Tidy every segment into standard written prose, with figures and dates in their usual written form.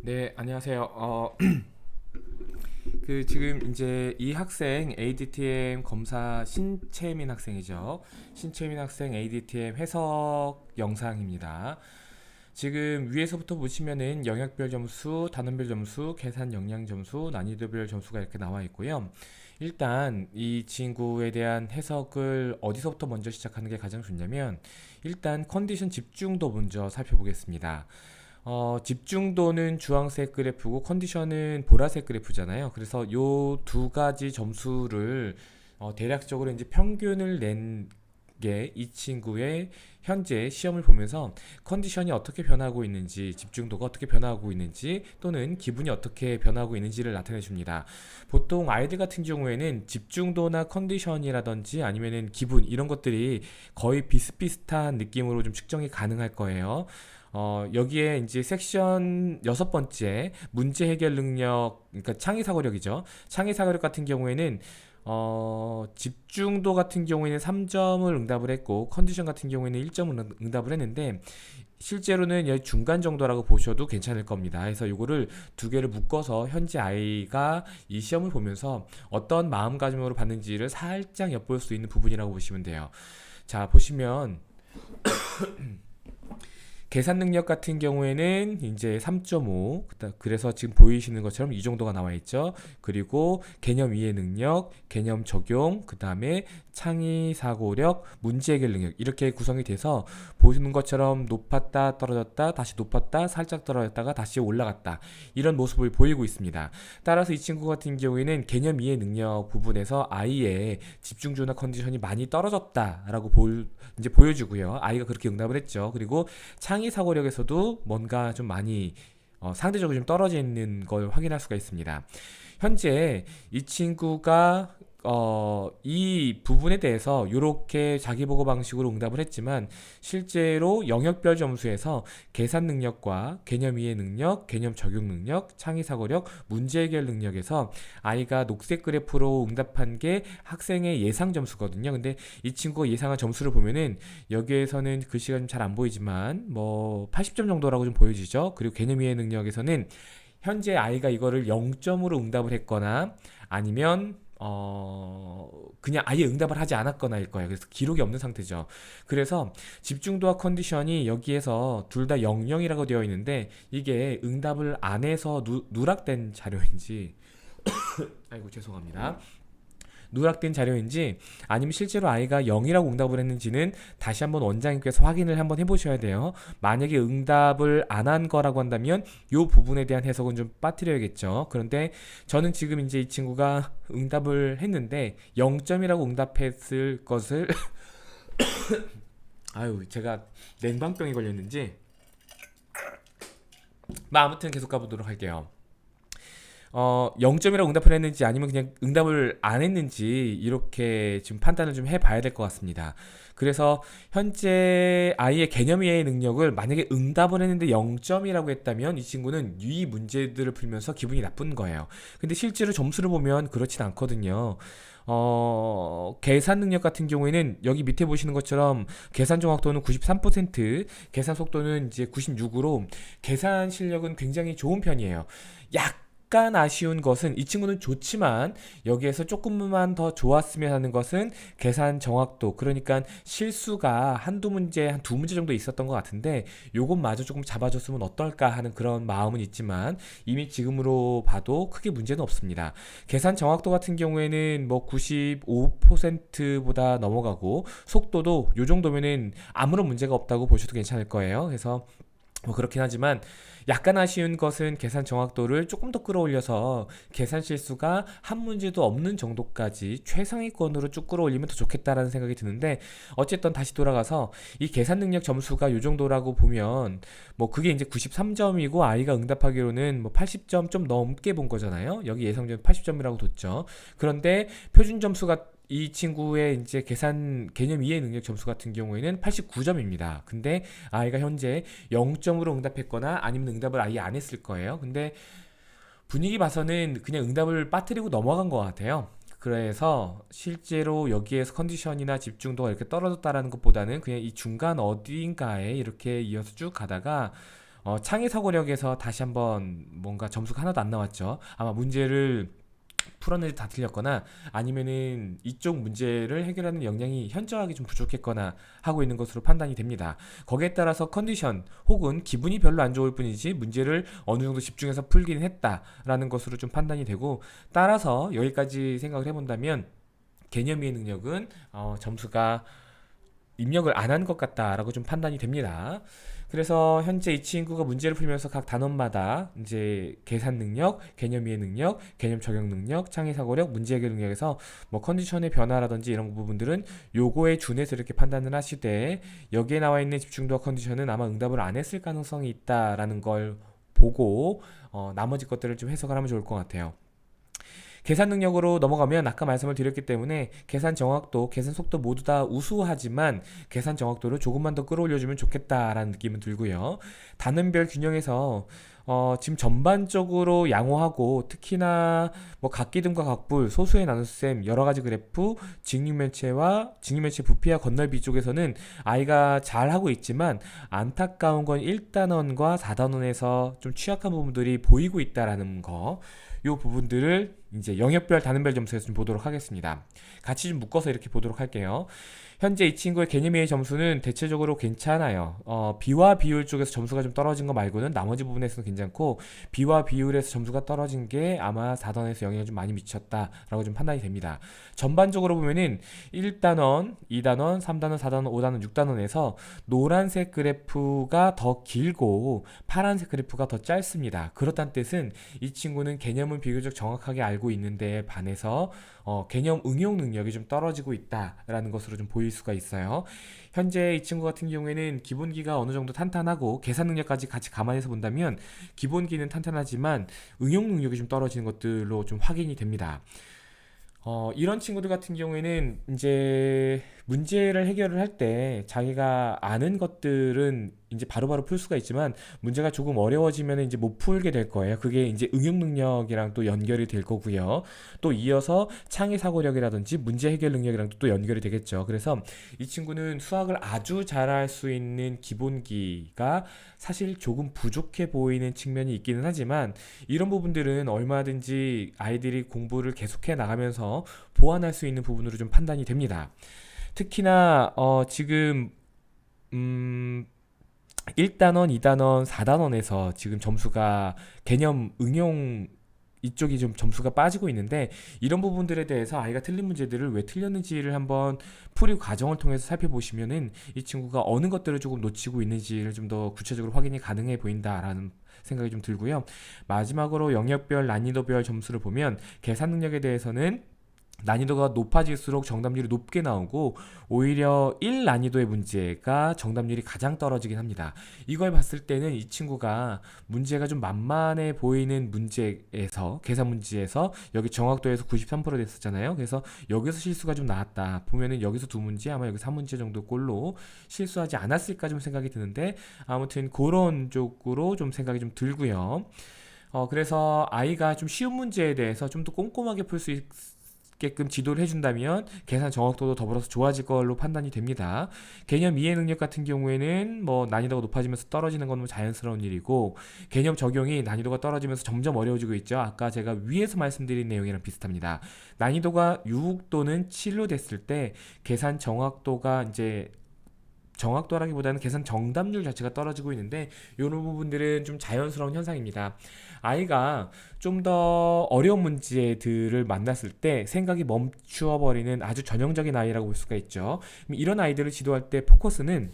네, 안녕하세요. 지금 이제 이 학생 ADTM 검사 신채민 학생이죠. 신채민 학생 ADTM 해석 영상입니다. 지금 위에서부터 보시면은 영역별 점수, 단원별 점수, 계산 역량 점수, 난이도별 점수가 이렇게 나와 있고요. 일단 이 친구에 대한 해석을 어디서부터 먼저 시작하는 게 가장 좋냐면 일단 컨디션 집중도 먼저 살펴보겠습니다. 집중도는 주황색 그래프고 컨디션은 보라색 그래프잖아요. 그래서 요 두 가지 점수를 대략적으로 이제 평균을 낸 게 이 친구의 현재 시험을 보면서 컨디션이 어떻게 변하고 있는지, 집중도가 어떻게 변하고 있는지, 또는 기분이 어떻게 변하고 있는지를 나타내 줍니다. 보통 아이들 같은 경우에는 집중도나 컨디션이라든지 아니면은 기분 이런 것들이 거의 비슷비슷한 느낌으로 좀 측정이 가능할 거예요. 여기에 이제 섹션 여섯 번째 문제 해결 능력, 그러니까 창의 사고력이죠. 창의 사고력 같은 경우에는 집중도 같은 경우에는 3점을 응답을 했고 컨디션 같은 경우에는 1점을 응답을 했는데 실제로는 여기 중간 정도라고 보셔도 괜찮을 겁니다. 그래서 이거를 두 개를 묶어서 현재 아이가 이 시험을 보면서 어떤 마음가짐으로 봤는지를 살짝 엿볼 수 있는 부분이라고 보시면 돼요. 자, 보시면 계산 능력 같은 경우에는 이제 3.5, 그래서 지금 보이시는 것처럼 이 정도가 나와 있죠. 그리고 개념 이해 능력, 개념 적용, 그 다음에 창의 사고력, 문제 해결 능력 이렇게 구성이 돼서 보시는 것처럼 높았다 떨어졌다 다시 높았다 살짝 떨어졌다가 다시 올라갔다 이런 모습을 보이고 있습니다. 따라서 이 친구 같은 경우에는 개념 이해 능력 부분에서 아이의 집중도나 컨디션이 많이 떨어졌다라고 이제 보여주고요. 아이가 그렇게 응답을 했죠. 그리고 창의 사고력에서도 뭔가 좀 많이 상대적으로 좀 떨어져 있는 걸 확인할 수가 있습니다. 현재 이 친구가 이 부분에 대해서 이렇게 자기보고 방식으로 응답을 했지만 실제로 영역별 점수에서 계산 능력과 개념 이해 능력, 개념 적용 능력, 창의 사고력, 문제 해결 능력에서 아이가 녹색 그래프로 응답한 게 학생의 예상 점수거든요. 근데 이 친구가 예상한 점수를 보면은 여기에서는 글씨가 좀 잘 안 보이지만 뭐 80점 정도라고 좀 보여지죠. 그리고 개념 이해 능력에서는 현재 아이가 이거를 0점으로 응답을 했거나 아니면 그냥 아예 응답을 하지 않았거나일 거예요. 그래서 기록이 없는 상태죠. 그래서 집중도와 컨디션이 여기에서 둘 다 00이라고 되어 있는데 이게 응답을 안 해서 누락된 자료인지 아이고 죄송합니다. 누락된 자료인지 아니면 실제로 아이가 0이라고 응답을 했는지는 다시 한번 원장님께서 확인을 한번 해보셔야 돼요. 만약에 응답을 안 한 거라고 한다면 이 부분에 대한 해석은 좀 빠뜨려야겠죠. 그런데 저는 지금 이제 이 친구가 응답을 했는데 0점이라고 응답했을 것을 아유 제가 냉방병이 걸렸는지 아무튼 계속 가보도록 할게요. 0점이라고 응답을 했는지 아니면 그냥 응답을 안 했는지 이렇게 지금 판단을 좀 해봐야 될 것 같습니다. 그래서 현재 아이의 개념 이해 능력을 만약에 응답을 했는데 0점이라고 했다면 이 친구는 이 문제들을 풀면서 기분이 나쁜 거예요. 근데 실제로 점수를 보면 그렇진 않거든요. 계산 능력 같은 경우에는 여기 밑에 보시는 것처럼 계산 정확도는 93%, 계산 속도는 이제 96으로 계산 실력은 굉장히 좋은 편이에요. 약간 아쉬운 것은 이 친구는 좋지만 여기에서 조금만 더 좋았으면 하는 것은 계산 정확도, 그러니까 실수가 한두 문제, 한 두 문제 정도 있었던 것 같은데 요것마저 조금 잡아줬으면 어떨까 하는 그런 마음은 있지만 이미 지금으로 봐도 크게 문제는 없습니다. 계산 정확도 같은 경우에는 뭐 95%보다 넘어가고 속도도 요 정도면은 아무런 문제가 없다고 보셔도 괜찮을 거예요. 그래서 뭐 그렇긴 하지만 약간 아쉬운 것은 계산 정확도를 조금 더 끌어올려서 계산 실수가 한 문제도 없는 정도까지 최상위권으로 쭉 끌어올리면 더 좋겠다라는 생각이 드는데 어쨌든 다시 돌아가서 이 계산 능력 점수가 요 정도라고 보면 뭐 그게 이제 93점이고 아이가 응답하기로는 뭐 80점 좀 넘게 본 거잖아요. 여기 예상점 80점이라고 뒀죠. 그런데 표준 점수가 이 친구의 이제 계산 개념 이해 능력 점수 같은 경우에는 89점입니다. 근데 아이가 현재 0점으로 응답했거나 아니면 응답을 아예 안 했을 거예요. 근데 분위기 봐서는 그냥 응답을 빠뜨리고 넘어간 것 같아요. 그래서 실제로 여기에서 컨디션이나 집중도가 이렇게 떨어졌다라는 것보다는 그냥 이 중간 어딘가에 이렇게 이어서 쭉 가다가 창의 사고력에서 다시 한번 뭔가 점수가 하나도 안 나왔죠. 아마 문제를 풀어내지 다 틀렸거나 아니면은 이쪽 문제를 해결하는 역량이 현저하게 좀 부족했거나 하고 있는 것으로 판단이 됩니다. 거기에 따라서 컨디션 혹은 기분이 별로 안 좋을 뿐이지 문제를 어느 정도 집중해서 풀긴 했다라는 것으로 좀 판단이 되고, 따라서 여기까지 생각을 해본다면 개념 이해 능력은 점수가 입력을 안 한 것 같다라고 좀 판단이 됩니다. 그래서 현재 이 친구가 문제를 풀면서 각 단원마다 이제 계산 능력, 개념 이해 능력, 개념 적용 능력, 창의 사고력, 문제 해결 능력에서 뭐 컨디션의 변화라든지 이런 부분들은 요거에 준해서 이렇게 판단을 하시되, 여기에 나와 있는 집중도와 컨디션은 아마 응답을 안 했을 가능성이 있다라는 걸 보고 나머지 것들을 좀 해석을 하면 좋을 것 같아요. 계산 능력으로 넘어가면 아까 말씀을 드렸기 때문에 계산 정확도, 계산 속도 모두 다 우수하지만 계산 정확도를 조금만 더 끌어올려주면 좋겠다라는 느낌은 들고요. 단원별 균형에서 지금 전반적으로 양호하고, 특히나 뭐 각기등과 각불, 소수의 나눗셈, 여러 가지 그래프, 직육면체 부피와 건널비 쪽에서는 아이가 잘 하고 있지만 안타까운 건 1단원과 4단원에서 좀 취약한 부분들이 보이고 있다라는 거. 요 부분들을 이제 영역별, 단원별 점수에서 좀 보도록 하겠습니다. 같이 좀 묶어서 이렇게 보도록 할게요. 현재 이 친구의 개념의 점수는 대체적으로 괜찮아요. 비와 비율 쪽에서 점수가 좀 떨어진 거 말고는 나머지 부분에서는 괜찮고, 비와 비율에서 점수가 떨어진 게 아마 4단원에서 영향을 좀 많이 미쳤다라고 좀 판단이 됩니다. 전반적으로 보면은 1단원, 2단원, 3단원, 4단원, 5단원, 6단원에서 노란색 그래프가 더 길고 파란색 그래프가 더 짧습니다. 그렇다는 뜻은 이 친구는 개념은 비교적 정확하게 알고 있는데 반해서 개념 응용 능력이 좀 떨어지고 있다라는 것으로 좀 보일 수가 있어요. 현재 이 친구 같은 경우에는 기본기가 어느 정도 탄탄하고 계산 능력까지 같이 감안해서 본다면 기본기는 탄탄하지만 응용 능력이 좀 떨어지는 것들로 좀 확인이 됩니다. 이런 친구들 같은 경우에는 이제 문제를 해결을 할 때 자기가 아는 것들은 이제 바로바로 풀 수가 있지만 문제가 조금 어려워지면 이제 못 풀게 될 거예요. 그게 이제 응용 능력이랑 또 연결이 될 거고요. 또 이어서 창의 사고력이라든지 문제 해결 능력이랑 또 연결이 되겠죠. 그래서 이 친구는 수학을 아주 잘할 수 있는 기본기가 사실 조금 부족해 보이는 측면이 있기는 하지만, 이런 부분들은 얼마든지 아이들이 공부를 계속해 나가면서 보완할 수 있는 부분으로 좀 판단이 됩니다. 특히나 지금 1단원, 2단원, 4단원에서 지금 점수가 개념 응용 이쪽이 좀 점수가 빠지고 있는데, 이런 부분들에 대해서 아이가 틀린 문제들을 왜 틀렸는지를 한번 풀이 과정을 통해서 살펴보시면은 이 친구가 어느 것들을 조금 놓치고 있는지를 좀 더 구체적으로 확인이 가능해 보인다라는 생각이 좀 들고요. 마지막으로 영역별, 난이도별 점수를 보면 계산 능력에 대해서는 난이도가 높아질수록 정답률이 높게 나오고, 오히려 1 난이도의 문제가 정답률이 가장 떨어지긴 합니다. 이걸 봤을 때는 이 친구가 문제가 좀 만만해 보이는 문제에서, 계산 문제에서 여기 정확도에서 93% 됐었잖아요. 그래서 여기서 실수가 좀 나왔다 보면은 여기서 두 문제, 아마 여기서 3문제 정도 꼴로 실수하지 않았을까 좀 생각이 드는데, 아무튼 그런 쪽으로 좀 생각이 좀 들고요. 그래서 아이가 좀 쉬운 문제에 대해서 좀 더 꼼꼼하게 풀 수 게끔 지도를 해준다면 계산 정확도도 더불어서 좋아질 걸로 판단이 됩니다. 개념 이해 능력 같은 경우에는 뭐 난이도가 높아지면서 떨어지는 건 뭐 자연스러운 일이고, 개념 적용이 난이도가 떨어지면서 점점 어려워지고 있죠. 아까 제가 위에서 말씀드린 내용이랑 비슷합니다. 난이도가 6 또는 7로 됐을 때 계산 정확도가 이제 정확도라기보다는 계산 정답률 자체가 떨어지고 있는데, 이런 부분들은 좀 자연스러운 현상입니다. 아이가 좀 더 어려운 문제들을 만났을 때 생각이 멈추어 버리는 아주 전형적인 아이라고 볼 수가 있죠. 이런 아이들을 지도할 때 포커스는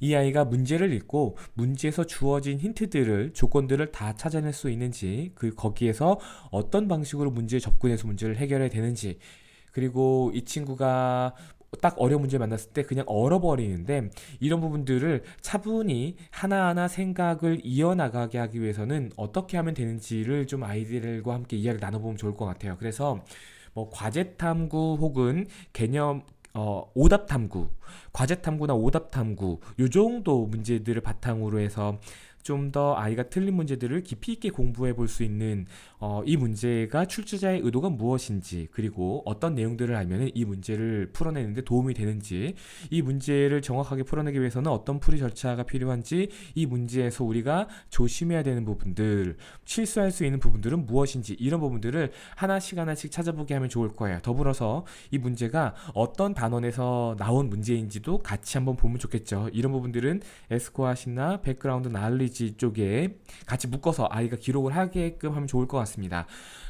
이 아이가 문제를 읽고 문제에서 주어진 힌트들을, 조건들을 다 찾아낼 수 있는지, 거기에서 어떤 방식으로 문제에 접근해서 문제를 해결해야 되는지, 그리고 이 친구가 딱 어려운 문제 만났을 때 그냥 얼어버리는데, 이런 부분들을 차분히 하나하나 생각을 이어나가게 하기 위해서는 어떻게 하면 되는지를 좀 아이들과 함께 이야기를 나눠보면 좋을 것 같아요. 그래서 뭐 과제 탐구 혹은 개념 오답 탐구, 과제 탐구나 오답 탐구, 요 정도 문제들을 바탕으로 해서 좀 더 아이가 틀린 문제들을 깊이 있게 공부해 볼 수 있는 이 문제가 출제자의 의도가 무엇인지, 그리고 어떤 내용들을 알면 이 문제를 풀어내는데 도움이 되는지, 이 문제를 정확하게 풀어내기 위해서는 어떤 풀이 절차가 필요한지, 이 문제에서 우리가 조심해야 되는 부분들, 실수할 수 있는 부분들은 무엇인지, 이런 부분들을 하나씩 찾아보게 하면 좋을 거예요. 더불어서 이 문제가 어떤 단원에서 나온 문제인지도 같이 한번 보면 좋겠죠. 이런 부분들은 에스코아시나 백그라운드 날리지 쪽에 같이 묶어서 아이가 기록을 하게끔 하면 좋을 것 같습니다.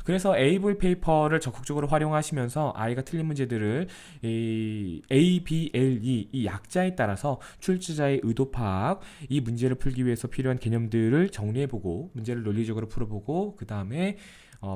그래서 에이블 페이퍼를 적극적으로 활용하시면서 아이가 틀린 문제들을 이 ABLE 이 약자에 따라서 출제자의 의도 파악, 이 문제를 풀기 위해서 필요한 개념들을 정리해보고 문제를 논리적으로 풀어보고, 그 다음에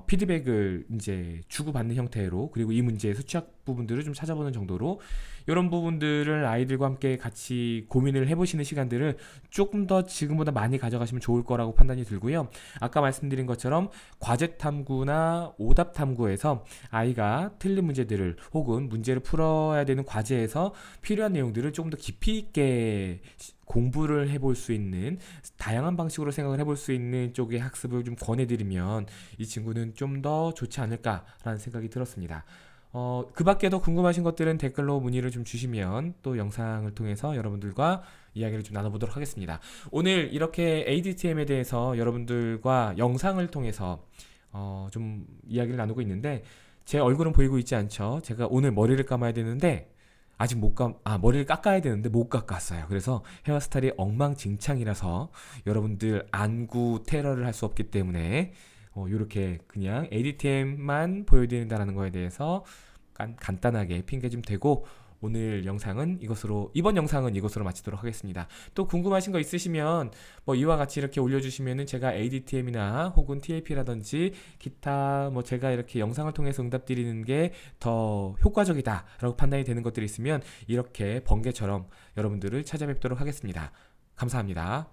피드백을 이제 주고받는 형태로, 그리고 이 문제에서 취약 부분들을 좀 찾아보는 정도로, 이런 부분들을 아이들과 함께 같이 고민을 해보시는 시간들을 조금 더 지금보다 많이 가져가시면 좋을 거라고 판단이 들고요. 아까 말씀드린 것처럼 과제 탐구나 오답 탐구에서 아이가 틀린 문제들을, 혹은 문제를 풀어야 되는 과제에서 필요한 내용들을 조금 더 깊이 있게 공부를 해볼 수 있는, 다양한 방식으로 생각을 해볼 수 있는 쪽의 학습을 좀 권해드리면 이 친구는 좀 더 좋지 않을까라는 생각이 들었습니다. 그 밖에도 궁금하신 것들은 댓글로 문의를 좀 주시면 또 영상을 통해서 여러분들과 이야기를 좀 나눠보도록 하겠습니다. 오늘 이렇게 ADTM에 대해서 여러분들과 영상을 통해서 좀 이야기를 나누고 있는데, 제 얼굴은 보이고 있지 않죠? 제가 오늘 머리를 감아야 되는데 아직 머리를 깎아야 되는데 못 깎았어요. 그래서 헤어스타일이 엉망진창이라서 여러분들 안구 테러를 할 수 없기 때문에 이렇게 그냥 ADTM만 보여드린다는 거에 대해서 간단하게 핑계 좀 대고, 이번 영상은 이것으로 마치도록 하겠습니다. 또 궁금하신 거 있으시면 이와 같이 이렇게 올려주시면은 제가 ADTM이나 혹은 TAP라든지 기타 제가 이렇게 영상을 통해서 응답 드리는 게 더 효과적이다 라고 판단이 되는 것들이 있으면 이렇게 번개처럼 여러분들을 찾아뵙도록 하겠습니다. 감사합니다.